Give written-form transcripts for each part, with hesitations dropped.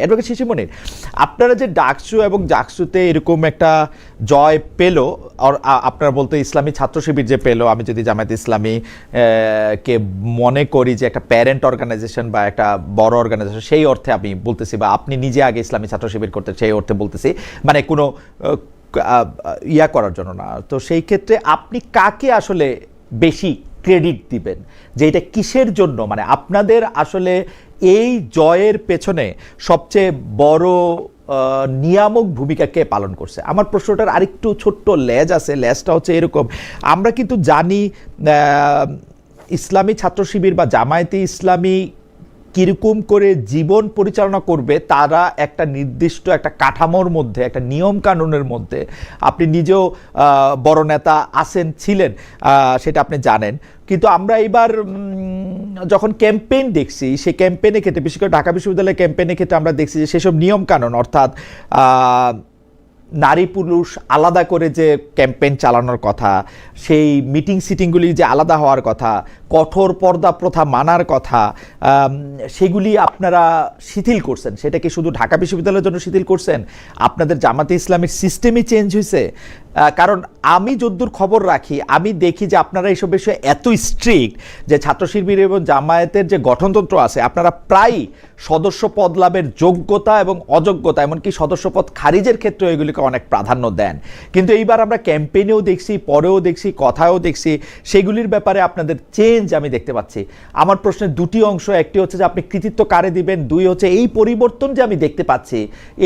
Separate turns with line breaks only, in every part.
Advocate Shishir মনির, আপনারা যে ডাকসু এবং জাকসুতে এরকম একটা জয় পেল, আর আপনারা বলতে ইসলামী ছাত্র শিবির যে পেল, আমি যদি জামায়াত ইসলামী কে মনে করি যে একটা প্যারেন্ট অর্গানাইজেশন বা একটা বড় অর্গানাইজেশন, সেই অর্থে আমি বলতেছি, বা আপনি নিজে আগে ইসলামী ছাত্র শিবির করতে, সেই অর্থে বলতেছি, মানে কোনো ইয়া করার জন্য না। তো সেই ক্ষেত্রে আপনি কাকে আসলে বেশি ক্রেডিট দিবেন যে এটা কিসের জন্য, মানে আপনাদের আসলে এই জয়ের পেছনে সবচেয়ে বড় নিয়ামক ভূমিকা কে পালন করছে? আমার প্রশ্নটার আরেকটু ছোট্ট লেজ আছে। লেজটা হচ্ছে এরকম, আমরা কিন্তু জানি ইসলামী ছাত্র শিবির বা জামায়াতে ইসলামী কিরকম করে জীবন পরিচালনা করবে, তারা একটা নির্দিষ্ট একটা কাঠামোর মধ্যে, একটা নিয়ম কানুনের মধ্যে, আপনি নিজেও বড় নেতা আছেন, ছিলেন, সেটা আপনি জানেন। কিন্তু আমরা এবার যখন ক্যাম্পেইন দেখছি, সেই ক্যাম্পেইনের ক্ষেত্রে, বিশেষ করে ঢাকা বিশ্ববিদ্যালয়ের ক্যাম্পেইনের ক্ষেত্রে আমরা দেখছি যে সেসব নিয়ম কানুন, অর্থাৎ নারী পুরুষ আলাদা করে যে ক্যাম্পেইন চালানোর কথা, সেই মিটিং সিটিংগুলি যে আলাদা হওয়ার কথা, কঠোর পর্দা প্রথা মানার কথা, সেগুলি আপনারা শিথিল করছেন। সেটা কি শুধু ঢাকা বিশ্ববিদ্যালয়ের জন্য শিথিল করছেন? আপনাদের জামাতে ইসলামের সিস্টেমই চেঞ্জ হয়েছে? কারণ আমি যদ্দূর খবর রাখি, আমি দেখি যে আপনারা এইসব বিষয়ে এত স্ট্রিক্ট যে ছাত্র শিবির এবং জামায়াতের যে গঠনতন্ত্র আছে, আপনারা প্রায় সদস্য পদ লাভের যোগ্যতা এবং অযোগ্যতা, এমনকি সদস্য পদ খারিজের ক্ষেত্রে এগুলিকে অনেক প্রাধান্য দেন। কিন্তু এইবার আমরা ক্যাম্পেইনেও দেখছি, পরেও দেখছি, কথায়ও দেখছি, সেগুলির ব্যাপারে আপনাদের চেঞ্জ আমি দেখতে পাচ্ছি। আমার প্রশ্নের দুটি অংশ, একটি হচ্ছে যে আপনি কৃতিত্ব কারে দিবেন, দুই হচ্ছে এই পরিবর্তন যে আমি দেখতে পাচ্ছি,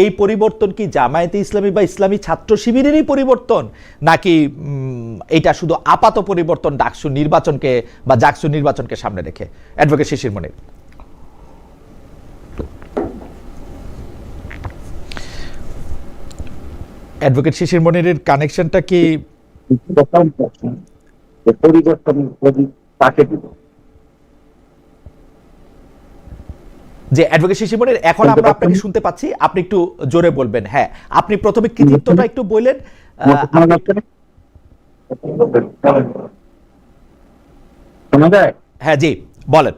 এই পরিবর্তন কি জামায়াতে ইসলামী বা ইসলামী ছাত্র শিবিরেরই পরিবর্তন, নাকি এটা শুধু আপাত পরিবর্তন ডাকসু নির্বাচনকে বা জাকসু নির্বাচনকে সামনে রেখে? অ্যাডভোকেট শিশির মনির। অ্যাডভোকেট শিশির মনিরের কানেকশনটা কি?
পরিবর্তন তাকে দিব
যে অ্যাডভোকেট শিশির মনির, এখন আমরা আপনাকে শুনতে পাচ্ছি, আপনি একটু জোরে বলবেন। হ্যাঁ, আপনি প্রথমে কৃতিত্বটা একটু বললেন। হ্যাঁ জি, বলেন।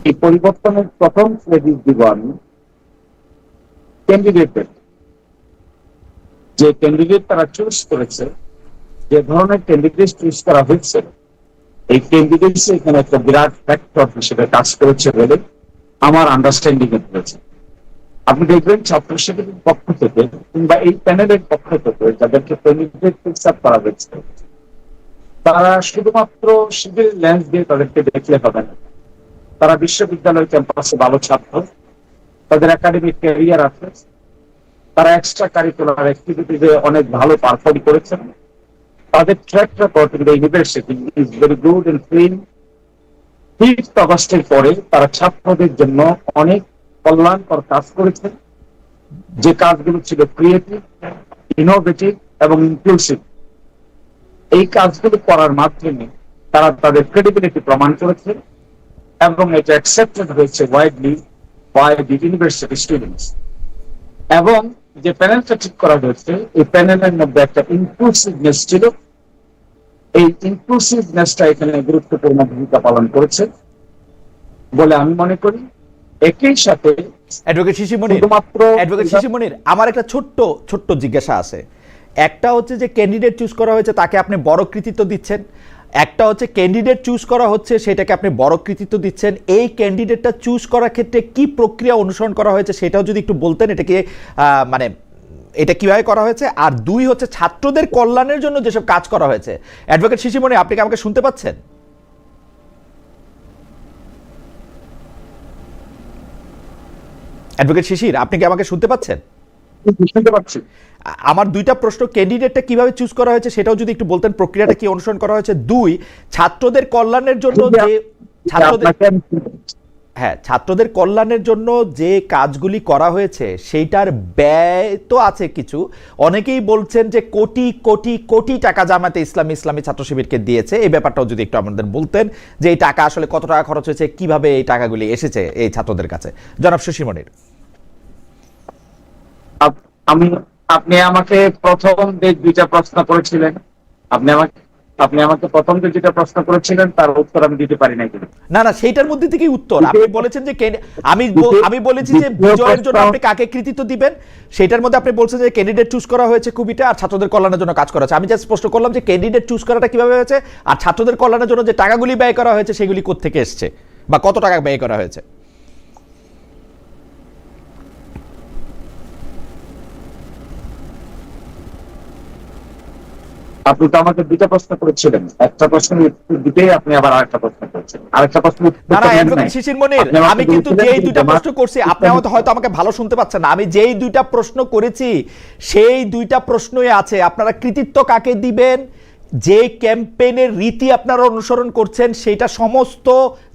এই পরিবর্তনের প্রথম ক্রেডিট দিব আমি ক্যান্ডিডেটের। যে ক্যান্ডিডেট তারা চুজ করেছে, যে ধরনের ক্যান্ডিডেট চুজ করা হয়েছে, এই ক্যান্ডিডেট এখানে একটা বিরাট ফ্যাক্টর হিসেবে কাজ করেছে বলে আমার আন্ডারস্ট্যান্ডিং এ হয়েছে। আপনি দেখবেন ছাত্র শিবিরের পক্ষ থেকে কিংবা এই প্যানেলের পক্ষ থেকে যাদেরকে ক্যান্ডিডেট ফিক্স আপ করা হয়েছে, তারা শুধুমাত্র শিবিরের লেন্স দিয়ে তাদেরকে দেখলে হবে না। তারা বিশ্ববিদ্যালয় ক্যাম্পাসে ভালো ছাত্র, তাদের একাডেমিক ক্যারিয়ার আছে, তারা এক্সট্রা কারিকুলার অ্যাক্টিভিটিতে অনেক ভালো পারফর্ম করেছেন, তাদের track record in the university is very good and clean. 5th অগস্টের পরে তারা ছাত্রদের জন্য অনেক কল্যাণকর কাজ করেছেন, যে কাজগুলো ছিল ক্রিয়েটিভ, ইনোভেটিভ এবং ইনক্লুসিভ। এই কাজগুলো করার মাধ্যমে তারা তাদের ক্রেডিবিলিটি প্রমাণ করেছে এবং এটা অ্যাকসেপ্টেড হয়েছে widely by the university students. এবং যে প্যানেলটা ঠিক করা হয়েছে, এই প্যানেলের মধ্যে একটা ইনক্লুসিভনেস ছিল। এই ইনক্লুসিভনেসটা এখানে গুরুত্বপূর্ণ ভূমিকা পালন করেছে বলে আমি মনে করি। একই সাথে
অ্যাডভোকেট শিশির মনির, আমার একটা ছোট্ট জিজ্ঞাসা আছে। একটা হচ্ছে যে ক্যান্ডিডেট চুজ করা হয়েছে, তাকে আপনি বড় কৃতিত্ব দিচ্ছেন। একটা হচ্ছে ক্যান্ডিডেট চুজ করা হচ্ছে, সেটাকে আপনি বড় কৃতিত্ব দিচ্ছেন। এই ক্যান্ডিডেটটা চুজ করার ক্ষেত্রে কি প্রক্রিয়া অনুসরণ করা হয়েছে সেটাও যদি একটু বলতেন, এটাকে মানে এটা কিভাবে করা হয়েছে। আর দুই হচ্ছে ছাত্রদের কল্যাণের জন্য যেসব কাজ করা হয়েছে। অ্যাডভোকেট শিশির মনির, আপনি কি আমাকে শুনতে পাচ্ছেন? অ্যাডভোকেট শিশির, আপনি কি আমাকে শুনতে পাচ্ছেন?
শুনতে পাচ্ছি।
আমার দুইটা প্রশ্ন, ক্যান্ডিডেটটা কিভাবে চুজ করা হয়েছে সেটাও যদি একটু বলতেন, প্রক্রিয়াটা কি অনুসরণ করা হয়েছে। দুই, ছাত্রদের কল্যাণের জন্য যে ছাত্রদের কল্যাণের জন্য যে কাজগুলি করা হয়েছে সেইটার ব্যয় তো আছে কিছু। অনেকেই বলছেন যে কোটি কোটি কোটি টাকা জামায়াতে ইসলামী ছাত্র শিবিরকে দিয়েছে। এই ব্যাপারটাও যদি একটু আমাদের বলতেন যে এই টাকা আসলে কত টাকা খরচ হয়েছে, কিভাবে এই টাকাগুলি এসেছে এই ছাত্রদের কাছে। জনাব শিশির মনির।
আপনি আমাকে প্রথম দুইটা প্রশ্ন করেছিলেন, আপনি আমাকে আপনি আমাকে প্রথম যে যেটা প্রশ্ন করেছিলেন তার উত্তর আমি দিতে পারি নাই।
না না, সেইটার মধ্যে থেকেই উত্তর। আপনি বলেছেন যে আমি বলেছি যে বিজয়ের জন্য আপনি কাকে কৃতিত্ব দিবেন, সেটার মধ্যে আপনি বলছেন যে ক্যান্ডিডেট চুজ করা হয়েছে খুবিটা, আর ছাত্রদের কল্যাণের জন্য কাজ করা হয়েছে। আমি জাস্ট স্পষ্ট করলাম যে ক্যান্ডিডেট চুজ করাটা কিভাবে হয়েছে, আর ছাত্রদের কল্যাণের জন্য যে টাকাগুলি ব্যয় করা হয়েছে সেগুলি কোত্থেকে এসছে বা কত টাকা ব্যয় করা হয়েছে।
আপনি তো আমাকে দুটা প্রশ্ন করেছিলেন, একটা প্রশ্নের উত্তর দিতেই আপনি আবার আরেকটা প্রশ্ন করেছেন, আরেকটা প্রশ্ন
না না অ্যাডভোকেট শিশির মনির, আমি কিন্তু যেই দুইটা প্রশ্ন করছি আপনি হয়তো আমাকে ভালো শুনতে পাচ্ছেন না। আমি যেই দুইটা প্রশ্ন করেছি সেই দুইটা প্রশ্নই আছে। আপনারা কৃতিত্ব কাকে দিবেন, যে ক্যাম্পেইনের রীতি আপনারা অনুসরণ করছেন সেটা সমস্ত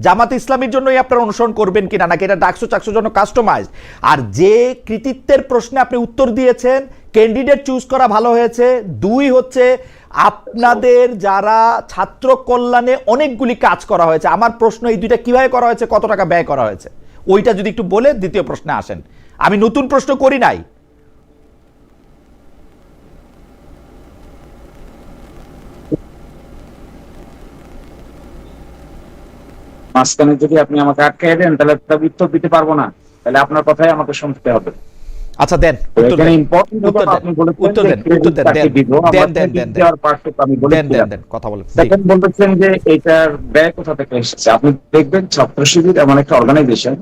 জামাত ইসলামীর জন্যই আপনারা অনুসরণ করবেন কিনা, নাকি এটা ডাকসু চাকসুর জন্য কাস্টমাইজ। আর যে কৃতিত্বের প্রশ্নে আপনি উত্তর দিয়েছেন ক্যান্ডিডেট চুজ করা ভালো হয়েছে, দুই হচ্ছে আপনাদের যারা ছাত্র কল্যাণে অনেকগুলি কাজ করা হয়েছে। আমার প্রশ্ন এই দুইটা কিভাবে করা হয়েছে, কত টাকা ব্যয় করা হয়েছে, ওইটা যদি একটু বলে দ্বিতীয় প্রশ্নে আসেন। আমি নতুন প্রশ্ন করি নাই।
মাঝখানে যদি আপনি আমাকে আটকাই দেন তাহলে উত্তর দিতে পারবো না, তাহলে আপনার কথাই আমাকে শুনতে হবে।
আচ্ছা দেন উত্তর দেন, কথা বলেন।
সেকেন্ড বলতেছেন যে এটার ব্যয় কোথা থেকে এসেছে। আপনি দেখবেন ছাত্র শিবির এমন একটা অর্গানাইজেশন,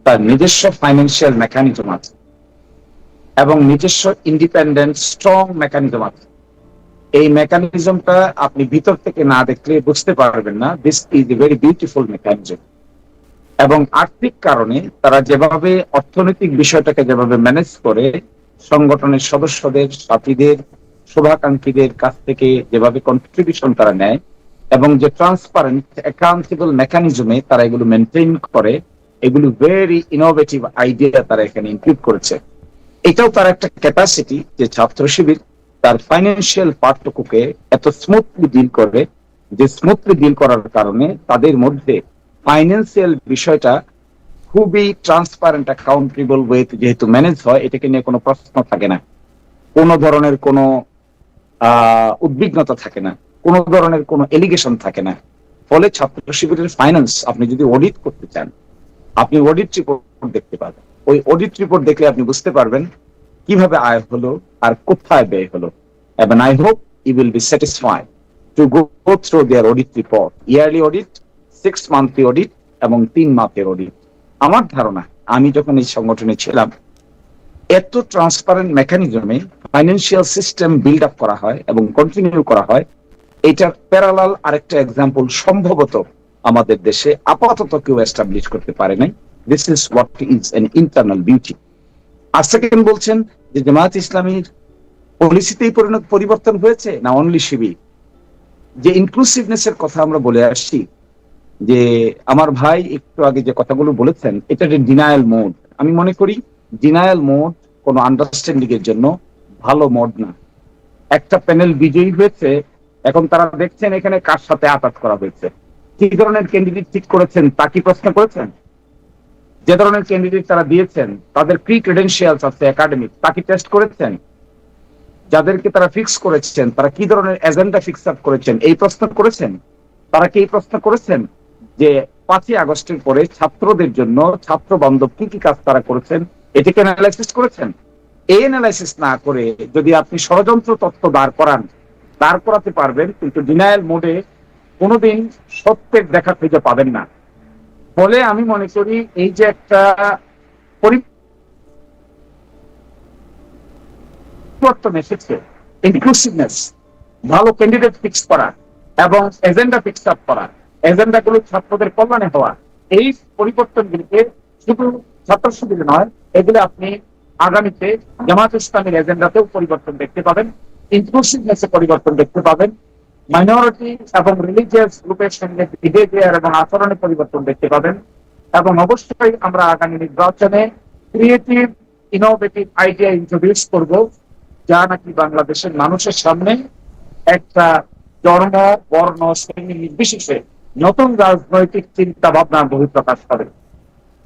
তার নিজস্ব ফাইন্যান্সিয়াল মেকানিজম আছে এবং নিজস্ব ইন্ডিপেন্ডেন্ট স্ট্রং মেকানিজম আছে। এই মেকানিজমটা আপনি ভিতর থেকে না দেখলে বুঝতে পারবেন না। This is a very beautiful mechanism. এবং আর্থিক কারণে তারা যেভাবে অর্থনৈতিক বিষয়টাকে যেভাবে ম্যানেজ করে, সংগঠনের সদস্যদের, সাথীদের, শুভাকাঙ্ক্ষীদের কাছ থেকে যেভাবে কন্ট্রিবিউশন তারা নেয় এবং যে ট্রান্সপারেন্ট অ্যাকাউন্টেবল মেকানিজমে তারা এগুলো মেনটেন করে, এগুলো ভেরি ইনোভেটিভ আইডিয়া তারা এখানে ইনক্লুড করেছে। এটাও তার একটা ক্যাপাসিটি যে ছাত্র শিবির তার ফাইন্যান্সিয়াল পার্টটুকুকে এত স্মুথলি ডিল করে, যে স্মুথলি ডিল করার কারণে তাদের মধ্যে ফাইন্যান্সিয়াল বিষয়টা খুবই ট্রান্সপারেন্ট অ্যাকাউন্টেবল ওয়েতে যেহেতু ম্যানেজ হয়, এটাকে নিয়ে কোনো প্রশ্ন থাকে না, কোনো ধরনের কোনো উদ্বিগ্নতা থাকে না, কোনো ধরনের কোনো এলিগেশন থাকে না। ফলে ছাত্র শিবিরের ফাইন্যান্স আপনি যদি অডিট করতে চান, আপনি অডিট রিপোর্ট দেখতে পাবেন। ওই অডিট রিপোর্ট দেখলে আপনি বুঝতে পারবেন কিভাবে আয় হলো আর কোথায় ব্যয় হলো। এবং I hope you will be satisfied to go through their audit report, yearly audit, 6 monthly audit এবং 3 মাসের অডিট। আমার ধারণা আমি যখন এই সংগঠনে ছিলাম, এত ট্রান্সপারেন্ট মেকানিজমে ফাইন্যান্সিয়াল সিস্টেম বিল্ড আপ করা হয় এবং কন্টিনিউ করা হয়, এটার প্যারালাল আরেকটা এক্সাম্পল সম্ভবত আমাদের দেশে আপাতত কেউ এস্টাবলিশ করতে পারে নাই। This is what is an internal beauty. আর সেকেন্ড বলছেন যে জামায়াত ইসলামীর পলিসিতেই পরিবর্তন হয়েছে না অনলি শিবির। যে ইনক্লুসিভনেস এর কথা আমরা বলে আসছি, যে আমার ভাই একটু আগে যে কথাগুলো বলেছেন, এটা যে ডিনায়াল মোড, আমি মনে করি ডিনায়াল মোড কোনো আন্ডারস্ট্যান্ডিং এর জন্য ভালো মোড না। একটা প্যানেল বিজয়ী হয়েছে, এখন তারা দেখছেন এখানে কার সাথে আঘাত করা হয়েছে, কি ধরনের ক্যান্ডিডেট ঠিক করেছেন তা কি প্রশ্ন করেছেন? যে ধরনের ক্যান্ডিডেট তারা দিয়েছেন তাদের প্রি ক্রেডেন্সিয়ালস আছে একাডেমিক, তা কি টেস্ট করেছেন? যাদেরকে তারা ফিক্স করেছেন তারা কি ধরনের এজেন্ডা ফিক্স আপ করেছেন এই প্রশ্ন করেছেন? তারা কি এই প্রশ্ন করেছেন যে 5ই আগস্টের পরে ছাত্রদের জন্য ছাত্র বান্ধব কি কি কাজ তারা করেছেন, এটাকে অ্যানালাইসিস করেছেন? এই অ্যানালাইসিস না করে যদি আপনি ষড়যন্ত্র তত্ত্ব দাঁড় করাতে পারবেন, কিন্তু ডিনায়াল মোডে কোনোদিন সত্যের দেখা খুঁজে পাবেন না। ফলে আমি মনে করি এই যে একটা পরিবর্তন এসেছে, ইনক্লুসিভনেস, ভালো ক্যান্ডিডেট ফিক্স করা এবং এজেন্ডা ফিক্স আপ করা, এজেন্ডাগুলো ছাত্রদের কল্যাণে হওয়া, এই পরিবর্তনগুলিকে শুধু ছাত্র শিবিরে নয়, এগুলো আপনি আগামীতে জামাত ইসলামের এজেন্ডাতেও পরিবর্তন দেখতে পাবেন, ইনক্লুসিভনেসে পরিবর্তন দেখতে পাবেন, মাইনরিটি এবং রিলিজিয়াস গ্রুপের সঙ্গে বিহেভিয়ার এবং আচরণে পরিবর্তন দেখতে পাবেন। এবং অবশ্যই আমরা আগামী নির্বাচনে ক্রিয়েটিভ ইনোভেটিভ আইডিয়া ইন্ট্রোডিউস করব, যা নাকি বাংলাদেশের মানুষের সামনে একটা ধর্ম, বর্ণ, শ্রেণী নির্বিশেষে নতুন রাজনৈতিক চিন্তা ভাবনার বহিঃপ্রকাশ করে।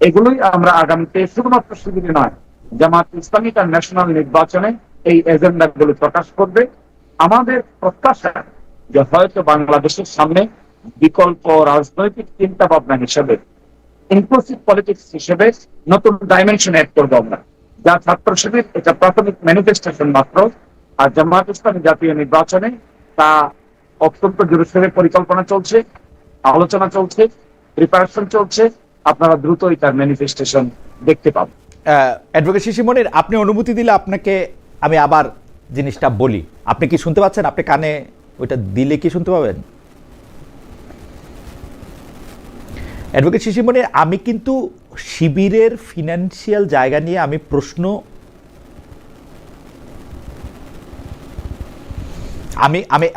এগুলোই আমরা আগামীতে শুধুমাত্র শিবিরে নয়, জামাত ইসলামী তার ন্যাশনাল নির্বাচনে এই এজেন্ডা গুলো প্রকাশ করবে। আমাদের প্রত্যাশা যে হয়তো বাংলাদেশের সামনে বিকল্প রাজনৈতিক চিন্তা ভাবনা হিসেবে, ইনক্লুসিভ পলিটিক্স হিসেবে নতুন ডাইমেনশন অ্যাড করবো আমরা, যা ছাত্র শিবির এটা প্রাথমিক ম্যানিফেস্টেশন মাত্র। আর জামায়াত ইসলামী জাতীয় নির্বাচনে তা অত্যন্ত জোরসোরে পরিকল্পনা চলছে, আলোচনা চলছে, প্রিপারেশন চলছে। আপনারা দ্রুতই তার ম্যানিফেস্টেশন দেখতে পাবেন।
অ্যাডভোকেট শিশির মনির, আপনি অনুমতি দিলে আপনাকে আমি আবার জিনিসটা বলি। আপনি কি শুনতে পাচ্ছেন? আপনি কানে ওইটা দিলে কি শুনতে পাবেন? অ্যাডভোকেট শিশির মনির, আমি কিন্তু শিবিরের ফিনান্সিয়াল জায়গা নিয়ে আমি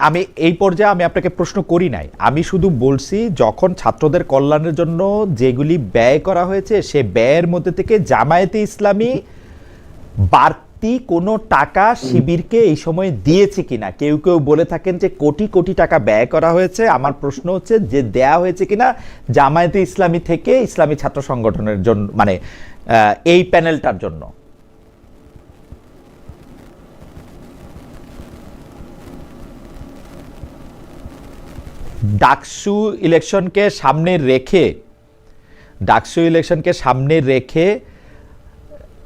আমি এই পর্যায়ে আমি আপনাকে প্রশ্ন করি নাই। আমি শুধু বলছি যখন ছাত্রদের কল্যাণের জন্য যেগুলি ব্যয় করা হয়েছে সে ব্যয়ের মধ্যে থেকে জামায়াতে ইসলামী বাড়তি কোনো টাকা শিবিরকে এই সময় দিয়েছে কিনা। কেউ কেউ বলে থাকেন যে কোটি কোটি টাকা ব্যয় করা হয়েছে। আমার প্রশ্ন হচ্ছে যে দেয়া হয়েছে কিনা জামায়াতে ইসলামী থেকে ইসলামী ছাত্র সংগঠনের জন্য, মানে এই প্যানেলটার জন্য। ডাকসু ইলেকশনকে সামনে রেখে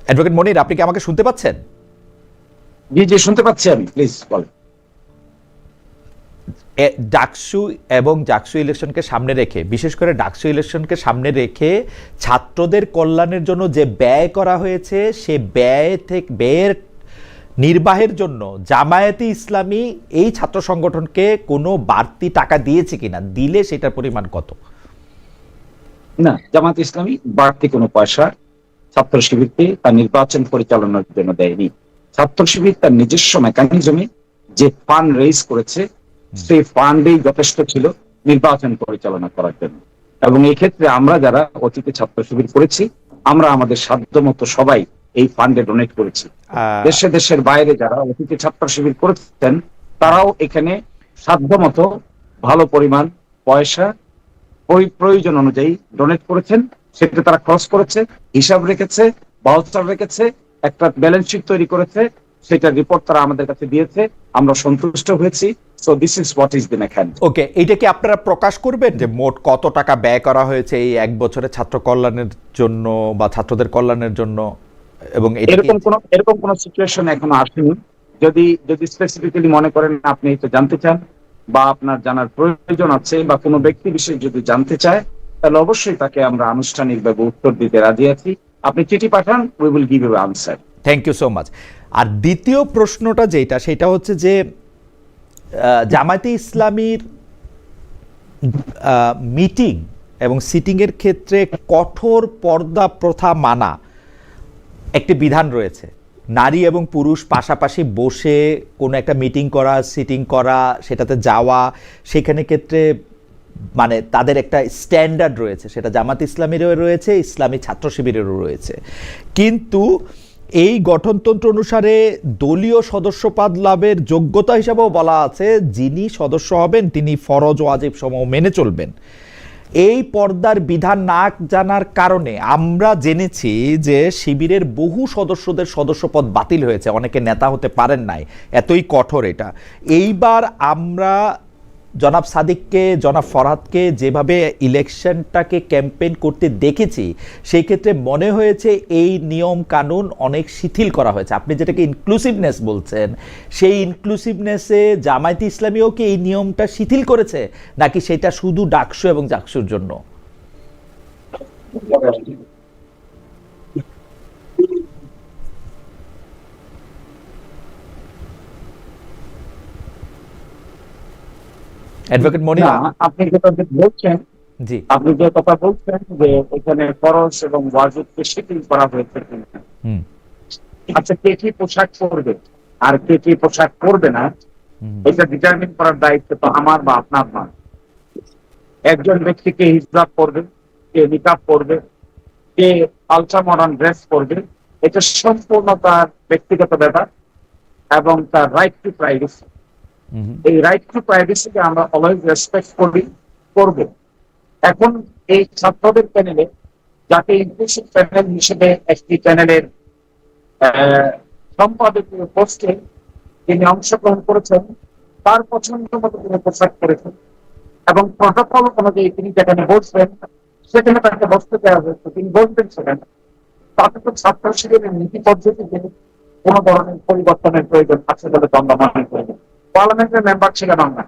অ্যাডভোকেট মনির, আপনি কি আমাকে শুনতে পাচ্ছেন?
জি জি, শুনতে পাচ্ছি আমি, প্লিজ বল।
ডাকসু এবং জাকসু ইলেকশনকে সামনে রেখে, বিশেষ করে ডাকসু ইলেকশনকে সামনে রেখে ছাত্রদের কল্যাণের জন্য যে ব্যয় করা হয়েছে সে ব্যয়ের নির্বাহের জন্য জামায়াতে ইসলামী এই ছাত্র সংগঠনকে কোনো বাড়তি টাকা দিয়েছে কিনা, দিলে সেটার পরিমাণ কত?
না, জামাত ইসলামী বাড়তি কোনো পয়সা ছাত্র শিবিরকে তার নির্বাচন পরিচালনার জন্য দেয়নি। ছাত্র শিবির তার নিজস্ব মেকানিজমে যে ফান্ড রেইজ করেছে সেই ফান্ডেই যথেষ্ট ছিল নির্বাচন পরিচালনা করার জন্য। এবং এই ক্ষেত্রে আমরা যারা অতীতে ছাত্র শিবির করেছি, আমরা আমাদের সাধ্য মতো সবাই এই ফান্ডে ডোনেট করেছি। দেশের বাইরে যারা অতীতে ছাত্র শিবির করেছেন তারাও এখানে সাধ্য মতো ভালো পরিমাণ পয়সা ওই প্রয়োজন অনুযায়ী ডোনেট করেছেন। সেটা তারা খরচ করেছে, হিসাব রেখেছে, বাউচার রেখেছে, একটা ব্যালেন্স শিট তৈরি করেছে, সেটা রিপোর্ট তারা আমাদের কাছে দিয়েছে, আমরা সন্তুষ্ট হয়েছি। So this is what is the mechanism.
Okay, এইটা কি আপনারা প্রকাশ করবেন যে মোট কত টাকা ব্যয় করা হয়েছে এই এক বছরে ছাত্র কল্যাণের জন্য বা ছাত্রদের কল্যাণের জন্য? এবং
এরকম কোন সিচুয়েশন এখনো আসেনি। যদি স্পেসিফিক্যালি মনে করেন আপনি এটা জানতে চান বা আপনার জানার প্রয়োজন আছে বা কোনো ব্যক্তি বিশেষ যদি জানতে চায়, তাহলে অবশ্যই তাকে আমরা আনুষ্ঠানিকভাবে উত্তর দিতে রাজি আছি। আপনি চিঠি পাঠান, we will give you answer.
Thank you so much. আর দ্বিতীয় প্রশ্নটা সেটা হচ্ছে যে জামায়াতে ইসলামীর মিটিং এবং সিটিংয়ের ক্ষেত্রে কঠোর পর্দা প্রথা মানা একটি বিধান রয়েছে। নারী এবং পুরুষ পাশাপাশি বসে কোনো একটা মিটিং করা, সিটিং করা, সেটাতে যাওয়া, সেখানে ক্ষেত্রে মানে তাদের একটা স্ট্যান্ডার্ড রয়েছে, সেটা জামাত ইসলামীরও রয়েছে, ইসলামী ছাত্র শিবিরেরও রয়েছে। কিন্তু এই গঠনতন্ত্র অনুসারে দলীয় সদস্যপদ লাভের যোগ্যতা হিসাবেও বলা আছে যিনি সদস্য হবেন তিনি ফরজ ওয়াজিব সমূহ মেনে চলবেন। এই পর্দার বিধান না জানার কারণে আমরা জেনেছি যে শিবিরের বহু সদস্যদের সদস্যপদ বাতিল হয়েছে, অনেকে নেতা হতে পারেন নাই, এতই কঠোর এটা। এইবার আমরা জনাব সাদিককে, জনাব ফরহাদকে যেভাবে ইলেকশনটাকে ক্যাম্পেইন করতে দেখেছি, সেই ক্ষেত্রে মনে হয়েছে এই নিয়ম কানুন অনেক শিথিল করা হয়েছে। আপনি যেটাকে ইনক্লুসিভনেস বলছেন, সেই ইনক্লুসিভনেসে জামায়াতে ইসলামীও কি এই নিয়মটা শিথিল করেছে, নাকি সেটা শুধু ডাকসু এবং জাকসুর জন্য? অ্যাডভোকেট মনির,
আপনি যেটা বলছেন,
জি,
আপনি যে কথা বলছেন যে এখানে ফরজ এবং ওয়াজিবকে শিথিল করা হয়েছে, আচ্ছা কে কি পোশাক পরবে আর কে কি পোশাক পরবে না এটা ডিটারমিন করার দায়িত্ব তো আমার বা আপনার না। একজন ব্যক্তিকে হিজাব পরবে, কে নিকাব পরবে, কে আলট্রা মডার্ন ড্রেস পরবে, এটা সম্পূর্ণ তার ব্যক্তিগত ব্যাপার এবং তার রাইট টু প্রাইভেসি। এই রাইট টু প্রাইভেসিকে আমরা অলওয়েজ রেসপেক্ট করব। এখন এই ছাত্রদের প্যানেলে যাকে ইনক্লুসিভ প্যানেল হিসেবে একটি প্যানেলের সম্পাদকীয় পোস্টে তিনি অংশগ্রহণ করেছেন, তার পছন্দ মতো তিনি পোশাক করেছেন এবং প্রটোকল অনুযায়ী তিনি যেখানে বসবেন সেখানে তাকে বসতে দেওয়া হয়েছে, তিনি বসবেন সেখানে। তাতে তো ছাত্র শিবিরের নীতি পদ্ধতিতে কোন ধরনের পরিবর্তনের প্রয়োজন আছে বলে আমরা মনে করি। পার্লামেন্টের মেম্বার ছিলেন আমরা,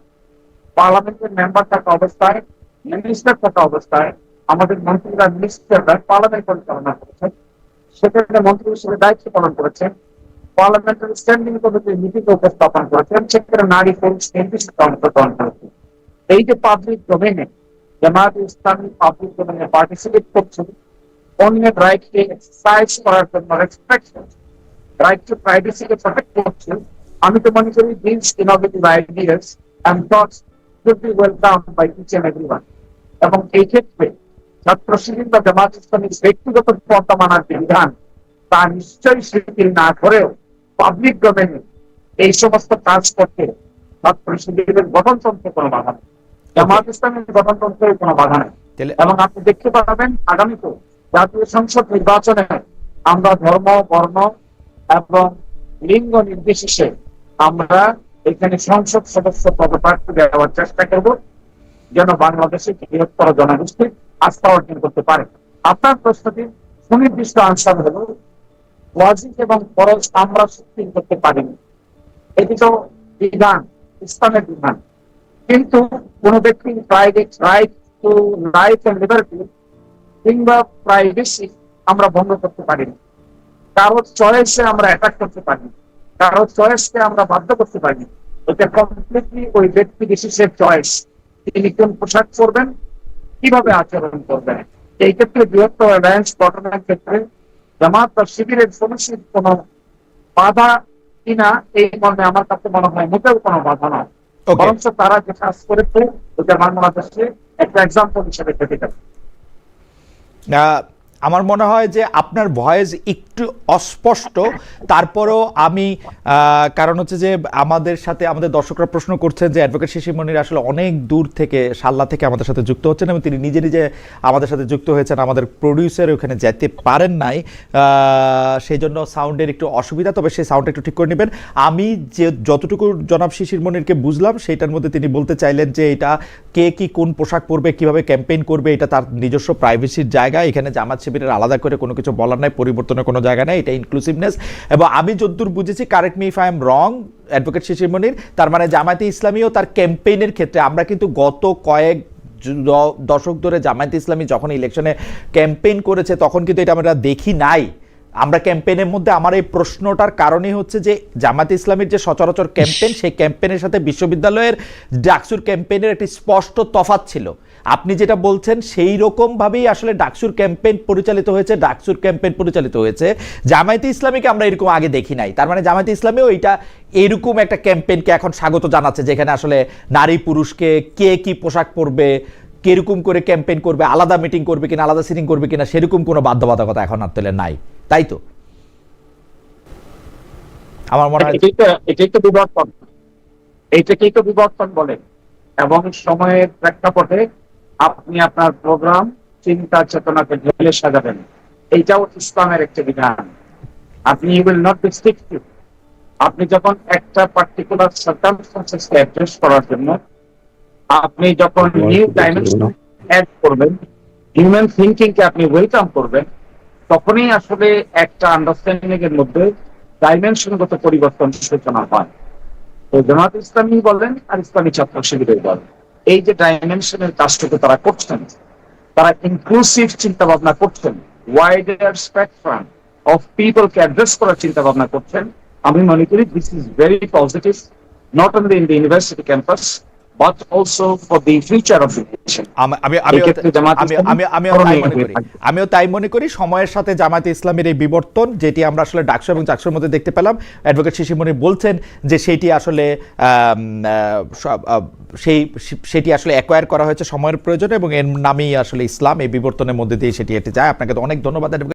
পার্লামেন্টের মেম্বার থাকা অবস্থায়, মিনিস্টার থাকা অবস্থায় আমাদের মন্ত্রীরা মিনিস্টাররা পার্লামেন্ট পরিচালনা করেছেন, সেখানে মন্ত্রী হিসেবে দায়িত্ব পালন করেছেন, পার্লামেন্টের স্ট্যান্ডিং কমিটির নীতিতে উপস্থাপন করেছেন, সেখানে নারী পুরুষ নির্দিষ্ট অংশগ্রহণ করেছেন। এই যে পাবলিক ডোমেনে জামায়াত ইসলামী পাবলিক ডোমেনে পার্টিসিপেট করছে, অন্যের রাইটকে এক্সারসাইজ করার জন্য রেসপেক্ট, রাইট টু প্রাইভেসিকে প্রোটেক্ট করছে, আমি তো মনে করি this innovative ideas and thoughts should be welcome by each and everyone. এবং এই ক্ষেত্রে ছাত্র শিবির বা জামাত ইসলামীর ব্যক্তিগত পন্থা মানার যে বিধান তা নিশ্চয়ই শিথিল না করেও পাবলিক ডোমেনে এই সমস্ত কাজ করতে ছাত্র শিবিরের গঠনতন্ত্রে কোনো বাধা নেই, জামাত ইসলামের গঠনতন্ত্রের কোনো বাধা নেই। এবং আপনি দেখতে পাবেন আগামীতে জাতীয় সংসদ নির্বাচনে আমরা ধর্ম, বর্ণ এবং লিঙ্গ নির্বিশেষে আমরা এখানে সংসদ সদস্য পদপ্রার্থী দেওয়ার চেষ্টা করব, যেন বাংলাদেশের বৃহত্তর জনগোষ্ঠী আস্থা অর্জন করতে পারে। আপনার প্রশ্নটি সুনির্দিষ্ট আনসার হলো ওয়াজিব এবং ফরজ আমরা সুপ্রিম করতে পারিনি, এটি তো বিধান, ইসলামের বিধান। কিন্তু কোন ব্যক্তির private right to life and liberty কিংবা প্রাইভেসি আমরা ভঙ্গ করতে পারিনি, কারো চয়েসে আমরা অ্যাটাক করতে পারি, কারো চয়েসকে আমরা বাধ্য করতে পারি। এটা কমপ্লিটলি ওই ব্যক্তি বিশেষের চয়েস, তিনি কোন পোশাক পরবেন, কিভাবে আচরণ করবেন। এই ক্ষেত্রে বৃহত্তর অ্যালায়েন্স গঠনের ক্ষেত্রে জামাত বা শিবিরের সমস্যার কোন বাধা কিনা এই মর্মে আমার কাছে মনে হয় মোটেও কোনো বাধা নয়, বরঞ্চ তারা যে কাজ করেছে ওটা বাংলাদেশে একটা এক্সাম্পল হিসেবে থেকে যাবে।
আমার মনে হয় যে আপনার ভয়েস একটু অস্পষ্ট, তারপরেও আমি কারণ হচ্ছে যে আমাদের সাথে আমাদের দর্শকরা প্রশ্ন করছেন যে অ্যাডভোকেট শিশির মনির আসলে অনেক দূর থেকে সাল্লা থেকে আমাদের সাথে যুক্ত হচ্ছেন এবং তিনি নিজে নিজে আমাদের সাথে যুক্ত হয়েছেন, আমাদের প্রডিউসার ওখানে যেতে পারেন নাই, সেই জন্য সাউন্ডের একটু অসুবিধা, তবে সেই সাউন্ডটা একটু ঠিক করে নেবেন। আমি যে যতটুকু জনাব শিশির মনিরকে বুঝলাম সেইটার মধ্যে তিনি বলতে চাইলেন যে এটা কে কি কোন পোশাক পরবে, কিভাবে ক্যাম্পেইন করবে, এটা তার নিজস্ব প্রাইভেসির জায়গা, এখানে জামাত শিবিরের আলাদা করে কোনো কিছু বলার নাই, পরিবর্তনের কোনো জায়গা নেই, এটা ইনক্লুসিভনেস। এবং আমি যতদূর বুঝেছি, correct me if I am wrong advocate Shishir Monir, তার মানে জামায়াতে ইসলামীও তার ক্যাম্পেইনের ক্ষেত্রে আমরা কিন্তু গত কয়েক দশক ধরে জামায়াতে ইসলামী যখন ইলেকশনে ক্যাম্পেইন করেছে তখন কিন্তু এটা আমরা দেখি নাই। আমরা ক্যাম্পেইনের মধ্যে আমার এই প্রশ্নটার কারণই হচ্ছে যে জামায়াতে ইসলামীর যে সচরাচর ক্যাম্পেইন, সেই ক্যাম্পেইনের সাথে বিশ্ববিদ্যালয়ের ডাকসুর ক্যাম্পেইনের একটি স্পষ্ট তফাৎ ছিল। আপনি যেটা বলছেন সেই রকমভাবেই আসলে ডাকসুর ক্যাম্পেইন পরিচালিত হয়েছে, ডাকসুর ক্যাম্পেইন পরিচালিত হয়েছে। জামায়াতে ইসলামীকে আমরা এরকম আগে দেখি নাই, তার মানে জামায়াতে ইসলামীও এটা এরকম একটা ক্যাম্পেইনকে এখন স্বাগত জানাচ্ছে, যেখানে আসলে নারী পুরুষকে কে কি পোশাক পরবে, কিরকম করে ক্যাম্পেইন করবে, আলাদা মিটিং করবে কিনা, আলাদা সিটিং করবে কিনা, সেরকম কোনো বাধ্যবাধকতা এখন আর তেলে নাই, তাই তো? আমার মনে হয়
এটাই তো বিবর্তন, এইটাকেই তো বিবর্তন বলে। এবং সময়ের প্রেক্ষাপটে আপনি আপনার প্রোগ্রাম, চিন্তা চেতনাকে ঢেলে সাজাবেন, এইটাও ইসলামের একটা বিধান। আপনি উইল নট বি স্ট্রিক্টিভ। আপনি যখন একটা পার্টিকুলার সার্কামস্টেন্সেসকে অ্যাড্রেস করার জন্য আপনি যখন নিউ ডাইমেনশন অ্যাড করবেন, হিউম্যান থিঙ্কিং কে আপনি ওয়েলকাম করবেন, তখনই আসলে একটা আন্ডারস্ট্যান্ডিং এর মধ্যে ডাইমেনশনগত পরিবর্তন সূচনা হয়। তো জামাত ইসলামী বলেন আর ইসলামী ছাত্র শিবিরের বলেন, এই যে ডাইমেনশনের কাজটুকু তারা করছেন, তারা ইনক্লুসিভ চিন্তা ভাবনা করছেন, ওয়াইডার স্পেকট্রাম অফ পিপলকে অ্যাড্রেস করার চিন্তা ভাবনা করছেন। আমি মনে করি this is very positive, not only in the university campus but also for the future of education.
আমিও তাই মনে করি। সময়ের সাথে জামায়াতে ইসলামের এই বিবর্তন, যেটি আমরা আসলে ডাকসু এবং চাকসুর মধ্যে দেখতে পেলাম, অ্যাডভোকেট শিশির মনির বলছেন যে সেটি আসলে সেটি আসলে অ্যাকোয়ার করা হয়েছে সময়ের প্রয়োজনে এবং এর নামেই আসলে ইসলাম, এই বিবর্তনের মধ্যে দিয়ে সেটি যায়। আপনাকে তো অনেক ধন্যবাদ।